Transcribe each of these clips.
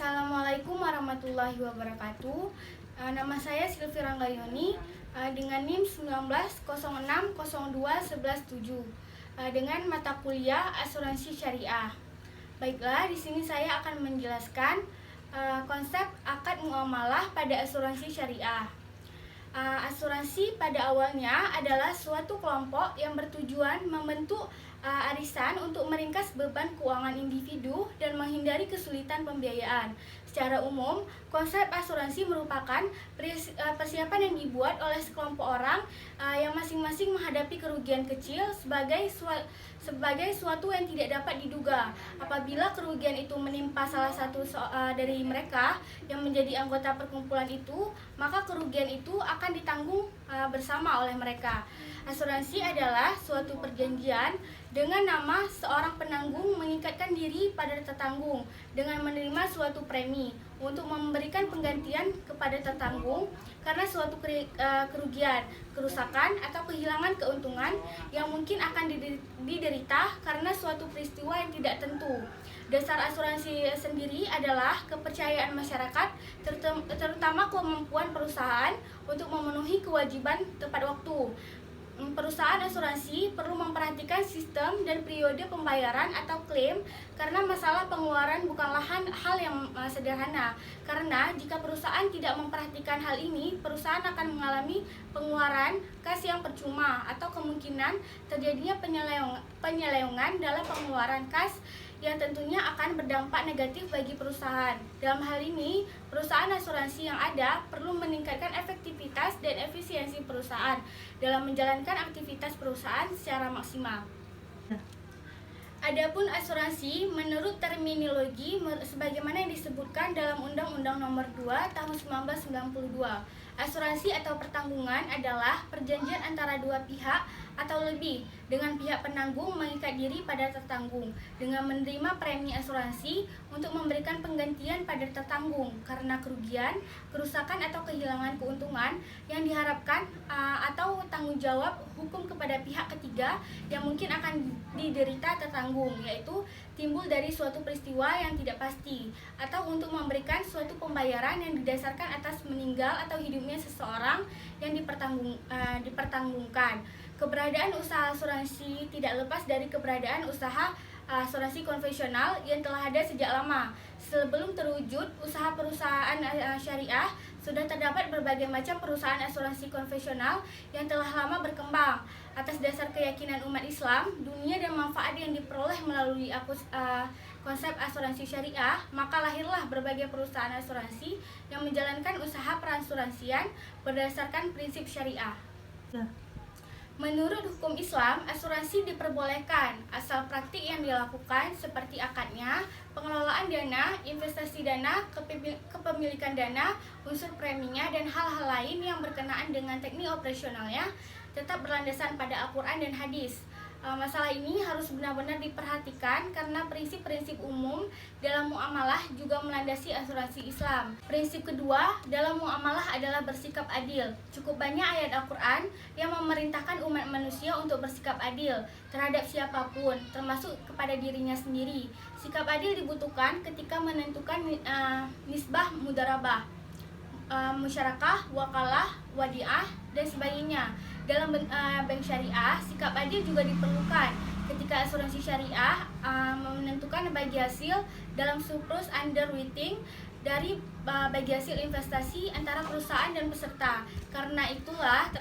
Assalamualaikum warahmatullahi wabarakatuh. Nama saya Silvi Ranggayoni dengan NIM 1906021117 dengan mata kuliah Asuransi Syariah. Baiklah, di sini saya akan menjelaskan konsep akad muamalah pada asuransi syariah. Asuransi pada awalnya adalah suatu kelompok yang bertujuan membentuk arisan untuk meringkas beban keuangan individu dan menghindari kesulitan pembiayaan. Secara umum, konsep asuransi merupakan persiapan yang dibuat oleh sekelompok orang yang masing-masing menghadapi kerugian kecil sebagai suatu yang tidak dapat diduga. Apabila kerugian itu menimpa salah satu dari mereka yang menjadi anggota perkumpulan itu, maka kerugian itu akan ditanggung bersama oleh mereka. Asuransi adalah suatu perjanjian dengan nama seorang penanggung mengikatkan diri pada tertanggung dengan menerima suatu premi untuk memberikan penggantian kepada tertanggung karena suatu kerugian, kerusakan, atau kehilangan keuntungan yang mungkin akan diderita karena suatu peristiwa yang tidak tentu. Dasar asuransi sendiri adalah kepercayaan masyarakat, terutama kemampuan perusahaan untuk memenuhi kewajiban tepat waktu. Perusahaan asuransi perlu memperhatikan sistem dan periode pembayaran atau klaim karena masalah pengeluaran bukanlah hal yang sederhana. Karena jika perusahaan tidak memperhatikan hal ini, perusahaan akan mengalami pengeluaran kas yang percuma atau kemungkinan terjadinya penyelewengan dalam pengeluaran kas yang tentunya akan berdampak negatif bagi perusahaan. Dalam hal ini, perusahaan asuransi yang ada perlu meningkatkan efektivitas dan efisiensi perusahaan dalam menjalankan aktivitas perusahaan secara maksimal. Adapun asuransi menurut terminologi sebagaimana yang disebutkan dalam Undang-Undang Nomor 2 Tahun 1992. Asuransi atau pertanggungan adalah perjanjian antara dua pihak atau lebih dengan pihak penanggung mengikat diri pada tertanggung dengan menerima premi asuransi untuk memberikan penggantian pada tertanggung karena kerugian, kerusakan atau kehilangan keuntungan yang diharapkan atau tanggung jawab hukum kepada pihak ketiga yang mungkin akan diderita tertanggung, yaitu timbul dari suatu peristiwa yang tidak pasti atau untuk memberikan suatu pembayaran yang didasarkan atas meninggal atau hidupnya seseorang yang dipertanggungkan. Keberadaan usaha asuransi tidak lepas dari keberadaan usaha asuransi konvensional yang telah ada sejak lama. Sebelum terwujud usaha perusahaan syariah, sudah terdapat berbagai macam perusahaan asuransi konvensional yang telah lama berkembang. Atas dasar keyakinan umat Islam, dunia dan manfaat yang diperoleh melalui konsep asuransi syariah, maka lahirlah berbagai perusahaan asuransi yang menjalankan usaha perasuransian berdasarkan prinsip syariah. Menurut hukum Islam, asuransi diperbolehkan asal praktik yang dilakukan seperti akadnya, pengelolaan dana, investasi dana, kepemilikan dana, unsur preminya, dan hal-hal lain yang berkenaan dengan teknik operasionalnya tetap berlandasan pada Al-Quran dan hadis. Masalah ini harus benar-benar diperhatikan karena prinsip-prinsip umum dalam muamalah juga melandasi asuransi Islam. Prinsip kedua dalam muamalah adalah bersikap adil. Cukup banyak ayat Al-Quran yang memerintahkan umat manusia untuk bersikap adil terhadap siapapun, termasuk kepada dirinya sendiri. Sikap adil dibutuhkan ketika menentukan nisbah mudarabah, musyarakah, wakalah, wadiah, dan sebagainya. Dalam bank syariah, sikap adil juga diperlukan ketika asuransi syariah menentukan bagi hasil dalam surplus underwriting dari bagi hasil investasi antara perusahaan dan peserta. Karena itulah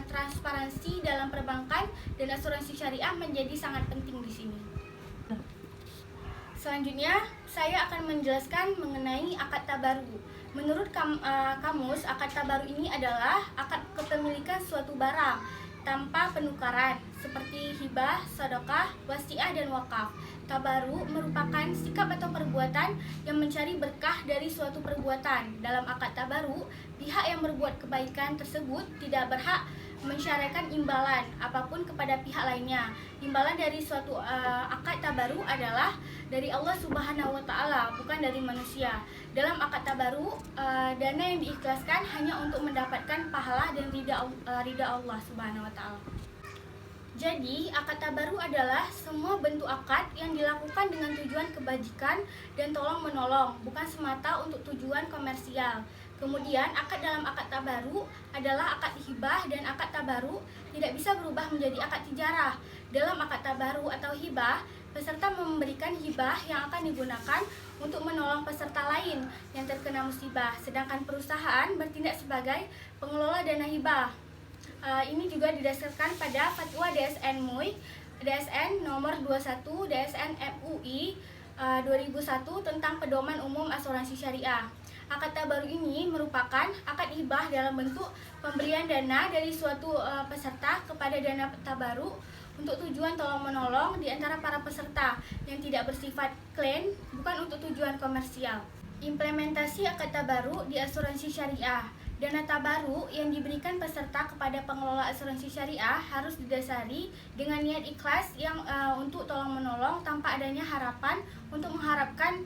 transparansi dalam perbankan dan asuransi syariah menjadi sangat penting di sini. Selanjutnya, saya akan menjelaskan mengenai akad tabaru. Menurut kamus, akad tabaru ini adalah akad kepemilikan suatu barang tanpa penukaran seperti hibah, sedekah, wasiah, dan wakaf. Tabaru merupakan sikap atau perbuatan yang mencari berkah dari suatu perbuatan. Dalam akad tabaru, pihak yang berbuat kebaikan tersebut tidak berhak mensyariatkan imbalan apapun kepada pihak lainnya. Imbalan dari suatu akad tabaru adalah dari Allah Subhanahu wa Ta'ala, bukan dari manusia. Dalam akad tabaru, dana yang diikhlaskan hanya untuk mendapatkan pahala dan ridha Allah Subhanahu wa Ta'ala. Jadi, akad tabaru adalah semua bentuk akad yang dilakukan dengan tujuan kebajikan dan tolong-menolong, bukan semata untuk tujuan komersial. Kemudian, akad dalam akad tabaru adalah akad hibah, dan akad tabaru tidak bisa berubah menjadi akad tijarah. Dalam akad tabaru atau hibah, peserta memberikan hibah yang akan digunakan untuk menolong peserta lain yang terkena musibah, sedangkan perusahaan bertindak sebagai pengelola dana hibah. Ini juga didasarkan pada Fatwa DSN MUI, DSN nomor 21 DSN MUI 2001 tentang Pedoman Umum Asuransi Syariah. Akad tabaru ini merupakan akad hibah dalam bentuk pemberian dana dari suatu peserta kepada dana tabaru untuk tujuan tolong-menolong di antara para peserta yang tidak bersifat klaim, bukan untuk tujuan komersial. Implementasi akad tabaru di asuransi syariah. Dana tabaru yang diberikan peserta kepada pengelola asuransi syariah harus didasari dengan niat ikhlas yang untuk tolong-menolong tanpa adanya harapan untuk mengharapkan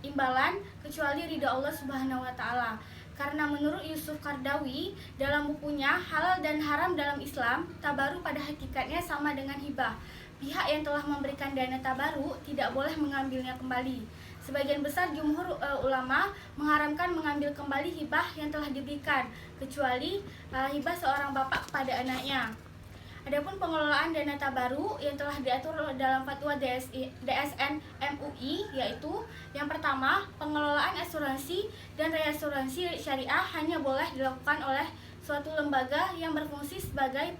imbalan kecuali ridha Allah Subhanahu wa taala. Karena menurut Yusuf Qardawi dalam bukunya Halal dan Haram dalam Islam, tabaru pada hakikatnya sama dengan hibah. Pihak yang telah memberikan dana tabaru tidak boleh mengambilnya kembali. Sebagian besar jumhur ulama mengharamkan mengambil kembali hibah yang telah diberikan, kecuali hibah seorang bapak kepada anaknya. Adapun pengelolaan dana tabaru yang telah diatur dalam Fatwa DSN MUI, yaitu yang pertama, pengelolaan asuransi dan reasuransi syariah hanya boleh dilakukan oleh suatu lembaga yang berfungsi sebagai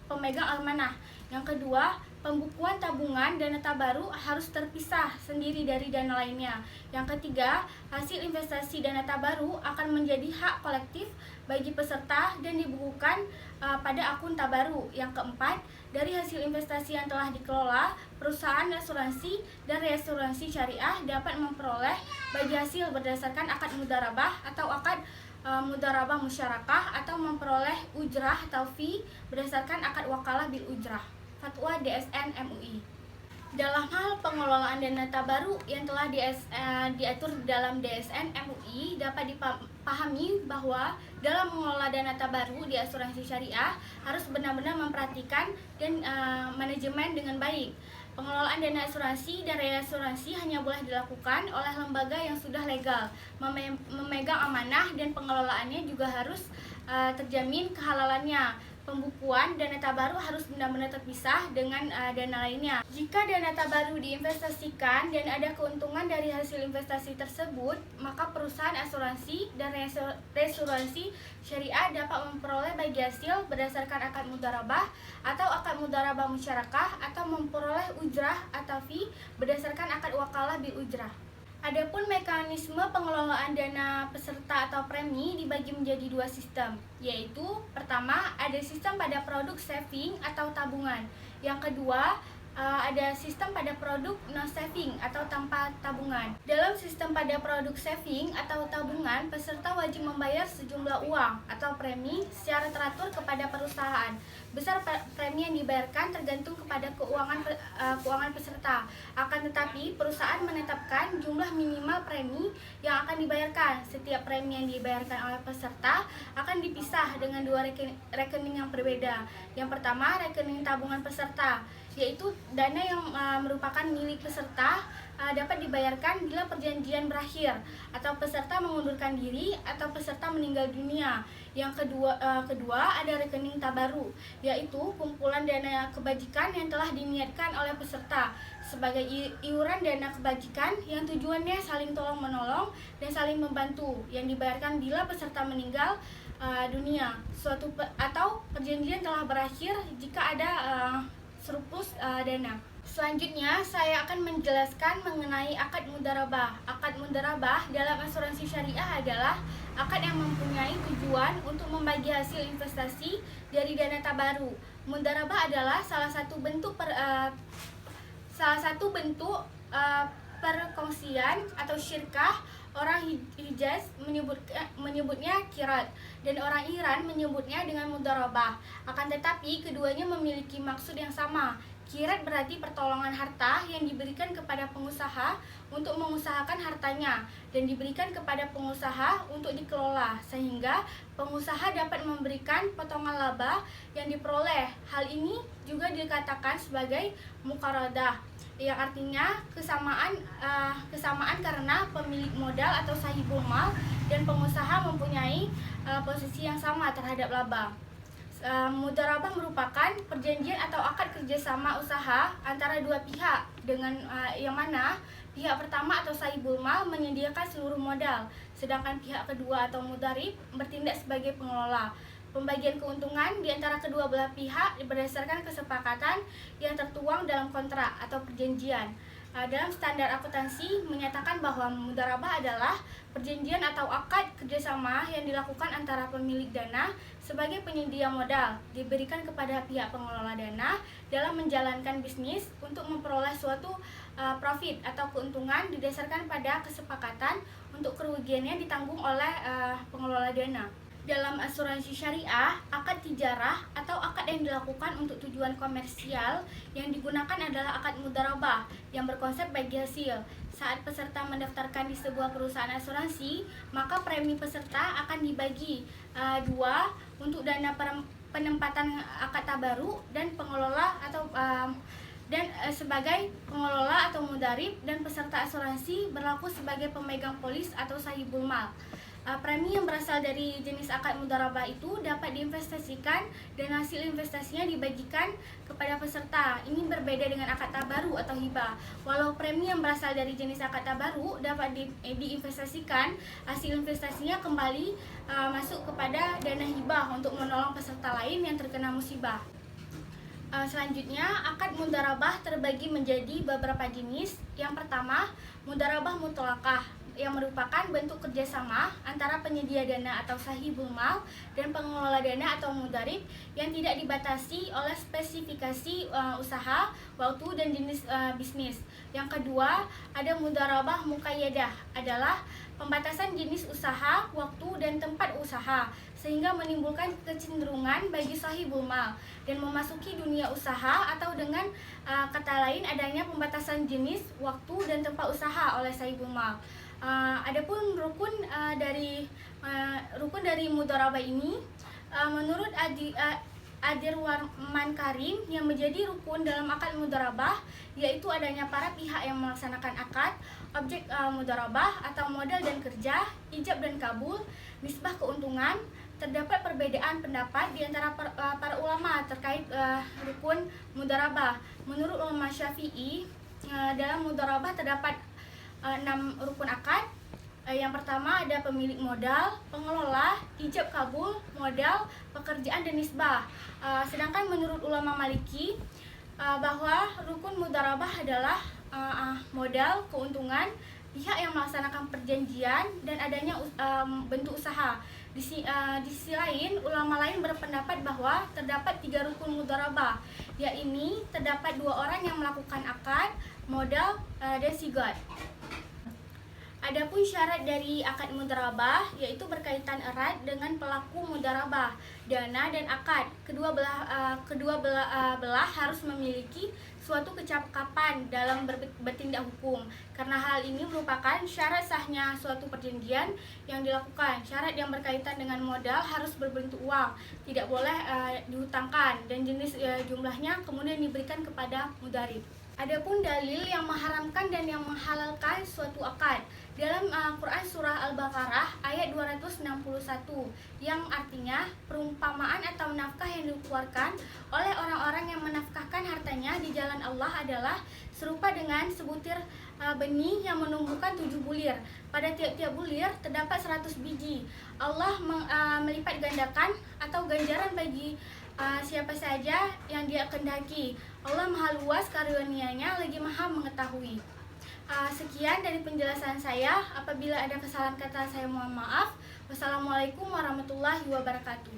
pemegang amanah. Yang kedua, pembukuan tabungan dana tabaru harus terpisah sendiri dari dana lainnya. Yang ketiga, hasil investasi dana tabaru akan menjadi hak kolektif bagi peserta dan dibukukan pada akun tabaru. Yang keempat, dari hasil investasi yang telah dikelola, perusahaan asuransi dan reasuransi syariah dapat memperoleh bagi hasil berdasarkan akad mudharabah atau akad mudharabah musyarakah, atau memperoleh ujrah atau fee berdasarkan akad wakalah bil ujrah. Fatwa DSN MUI. Dalam hal pengelolaan dana tabaru yang telah diatur dalam DSN MUI, dapat dipahami bahwa dalam mengelola dana tabaru di asuransi syariah harus benar-benar memperhatikan dan manajemen dengan baik. Pengelolaan dana asuransi dan reasuransi hanya boleh dilakukan oleh lembaga yang sudah legal, memegang amanah, dan pengelolaannya juga harus terjamin kehalalannya. Pembukuan dana tabaru harus benar-benar terpisah dengan dana lainnya. Jika dana tabaru diinvestasikan dan ada keuntungan dari hasil investasi tersebut, maka perusahaan asuransi dan reasuransi syariah dapat memperoleh bagi hasil berdasarkan akad mudharabah atau akad mudharabah musyarakah, atau memperoleh ujrah atau fee berdasarkan akad wakalah bil ujrah. Adapun mekanisme pengelolaan dana peserta atau premi dibagi menjadi dua sistem, yaitu pertama, ada sistem pada produk saving atau tabungan. Yang kedua, ada sistem pada produk non-saving atau tanpa tabungan. Dalam sistem pada produk saving atau tabungan, peserta wajib membayar sejumlah uang atau premi secara teratur kepada perusahaan. Besar premi yang dibayarkan tergantung kepada keuangan peserta. Akan tetapi, perusahaan menetapkan jumlah minimal premi yang akan dibayarkan. Setiap premi yang dibayarkan oleh peserta akan dipisah dengan dua rekening yang berbeda. Yang pertama, rekening tabungan peserta, yaitu dana yang merupakan milik peserta dapat dibayarkan bila perjanjian berakhir, atau peserta mengundurkan diri, atau peserta meninggal dunia. Yang kedua ada rekening tabaru, yaitu kumpulan dana kebajikan yang telah diniatkan oleh peserta sebagai iuran dana kebajikan yang tujuannya saling tolong-menolong dan saling membantu, yang dibayarkan bila peserta meninggal dunia atau perjanjian telah berakhir jika ada surplus dana. Selanjutnya, saya akan menjelaskan mengenai akad mudharabah. Akad mudharabah dalam asuransi syariah adalah akad yang mempunyai tujuan untuk membagi hasil investasi dari dana tabaru. Mudharabah adalah salah satu bentuk perkongsian atau syirkah. Orang Hijaz menyebutnya kirat, dan orang Iran menyebutnya dengan mudharabah. Akan tetapi keduanya memiliki maksud yang sama, Qirat berarti pertolongan harta yang diberikan kepada pengusaha untuk mengusahakan hartanya dan diberikan kepada pengusaha untuk dikelola sehingga pengusaha dapat memberikan potongan laba yang diperoleh. Hal ini juga dikatakan sebagai muqaradah, yang artinya kesamaan karena pemilik modal atau sahibul mal dan pengusaha mempunyai posisi yang sama terhadap laba. Mudharabah merupakan perjanjian atau akad kerjasama usaha antara dua pihak dengan yang mana pihak pertama atau sahibul mal menyediakan seluruh modal, sedangkan pihak kedua atau mudharib bertindak sebagai pengelola. Pembagian keuntungan di antara kedua belah pihak berdasarkan kesepakatan yang tertuang dalam kontrak atau perjanjian. Dalam standar akuntansi menyatakan bahwa mudharabah adalah perjanjian atau akad kerjasama yang dilakukan antara pemilik dana sebagai penyedia modal diberikan kepada pihak pengelola dana dalam menjalankan bisnis untuk memperoleh suatu profit atau keuntungan didasarkan pada kesepakatan untuk kerugiannya ditanggung oleh pengelola dana. Dalam asuransi syariah, akad tijarah atau akad yang dilakukan untuk tujuan komersial yang digunakan adalah akad mudharabah yang berkonsep bagi hasil. Saat peserta mendaftarkan di sebuah perusahaan asuransi, maka premi peserta akan dibagi dua untuk dana penempatan akad tabaru dan pengelola atau sebagai pengelola atau mudharib, dan peserta asuransi berlaku sebagai pemegang polis atau sahibul mal. Premi yang berasal dari jenis akad mudharabah itu dapat diinvestasikan dan hasil investasinya dibagikan kepada peserta. Ini berbeda dengan akad tabaru atau hibah. Walau premi yang berasal dari jenis akad tabaru dapat diinvestasikan, hasil investasinya kembali masuk kepada dana hibah untuk menolong peserta lain yang terkena musibah. Selanjutnya, akad mudharabah terbagi menjadi beberapa jenis. Yang pertama, mudharabah mutlaqah, yang merupakan bentuk kerjasama antara penyedia dana atau sahibul mal dan pengelola dana atau mudharib yang tidak dibatasi oleh spesifikasi usaha, waktu, dan jenis bisnis. Yang kedua, ada mudharabah muqayyadah, adalah pembatasan jenis usaha, waktu, dan tempat usaha sehingga menimbulkan kecenderungan bagi sahibul mal dan memasuki dunia usaha, atau dengan kata lain adanya pembatasan jenis, waktu, dan tempat usaha oleh sahibul mal. Adapun rukun dari mudharabah ini menurut Adirwarman Karim yang menjadi rukun dalam akad mudharabah yaitu adanya para pihak yang melaksanakan akad, objek mudharabah atau modal dan kerja, ijab dan kabul, nisbah keuntungan. Terdapat perbedaan pendapat di antara para ulama terkait rukun mudharabah. Menurut ulama Syafi'i, dalam mudharabah terdapat 6 rukun akad. Yang pertama ada pemilik modal, pengelola, ijab kabul, modal, pekerjaan, dan nisbah. Sedangkan menurut ulama Maliki bahwa rukun mudharabah adalah modal, keuntungan, pihak yang melaksanakan perjanjian, dan adanya bentuk usaha. Di sisi lain, ulama lain berpendapat bahwa terdapat 3 rukun mudharabah, yaitu terdapat 2 orang yang melakukan akad, modal, dan sigat. Adapun syarat dari akad mudharabah yaitu berkaitan erat dengan pelaku mudharabah, dana, dan akad. Kedua belah harus memiliki suatu kecakapan dalam bertindak hukum. Karena hal ini merupakan syarat sahnya suatu perjanjian yang dilakukan. Syarat yang berkaitan dengan modal harus berbentuk uang, tidak boleh dihutangkan, dan jenis jumlahnya kemudian diberikan kepada mudharib. Adapun dalil yang mengharamkan dan yang menghalalkan suatu akad dalam Quran Surah Al-Baqarah ayat 261 yang artinya perumpamaan atau nafkah yang dikeluarkan oleh orang-orang yang menafkahkan hartanya di jalan Allah adalah serupa dengan sebutir benih yang menumbuhkan 7 bulir. Pada tiap-tiap bulir terdapat 100 biji. Allah melipat gandakan atau ganjaran bagi siapa saja yang Dia kehendaki. Allah Maha Luas karunia-Nya lagi Maha mengetahui. Sekian dari penjelasan saya. Apabila ada kesalahan kata saya mohon maaf. Wassalamualaikum warahmatullahi wabarakatuh.